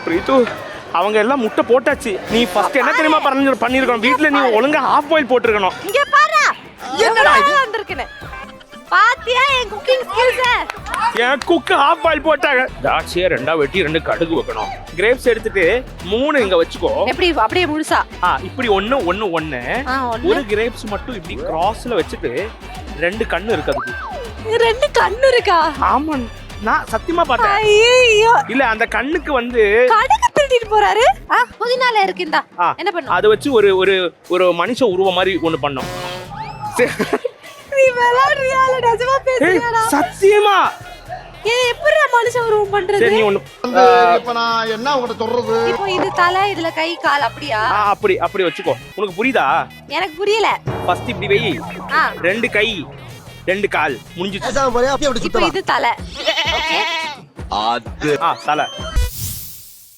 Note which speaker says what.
Speaker 1: Breath அவங்க எல்லாம் முட்டை போட்டாச்சு. நீ ஃபர்ஸ்ட் என்ன தெரியுமா பண்ணிருக்கணும், வீட்ல நீ ஒழுங்கா ஹாஃப் பாயில் போட்டுருக்கணும்.
Speaker 2: இங்க பாரு என்னடா இது வந்திருக்குன்னு பாத்தியா என் குக்கிங் ஸ்கில்ஸ்.
Speaker 1: என் குக்கு ஹாஃப் பாயில் போட்டாங்க. தாட்சியா ரெண்டா வெட்டி 2 கடுகு வைக்கணும். கிரேப்ஸ் எடுத்துட்டு 3 இங்க வச்சுக்கோ.
Speaker 2: எப்படி அப்படியே முழுசா
Speaker 1: இப்படி ஒன்னு ஒரு கிரேப்ஸ் மட்டும் இப்படி கிராஸ்ல வச்சுட்டு 2 கண்ணு இருக்கு அதுக்கு.
Speaker 2: 2 கண்ணு இருக்கா?
Speaker 1: ஆமா, நான் சத்தியமா பார்த்தேன்.
Speaker 2: ஐயோ
Speaker 1: இல்ல அந்த கண்ணுக்கு வந்து
Speaker 2: கடுகு திருடிட்டு போறாரு. புதினால இருக்கு இந்த என்ன பண்ணும்
Speaker 1: அதை வச்சு ஒரு ஒரு ஒரு மனுஷ உருவம் மாதிரி ஒன்னு பண்ணோம்.
Speaker 2: நீ விளையாடுறியா இல்ல நிஜமா பேசுறியாடா?
Speaker 1: சத்தியமா
Speaker 2: எப்படி மனுஷன் உருவம் பண்றது?
Speaker 1: சரி, நீ ஒன்னு
Speaker 3: இப்ப நான் என்ன உங்ககிட்ட சொல்றது?
Speaker 2: இப்போ இது தலை, இதுல கை கால் அப்படியா?
Speaker 1: அப்படி வச்சுக்கோ. உனக்கு புரியுதா?
Speaker 2: எனக்கு புரியல.
Speaker 1: ஃபர்ஸ்ட் இப்படி வை. 2 கை 2 கால் முடிஞ்சிச்சு.
Speaker 3: பேசாம போறியா? அப்படியே
Speaker 2: இப்போ இது தலை.
Speaker 1: தலை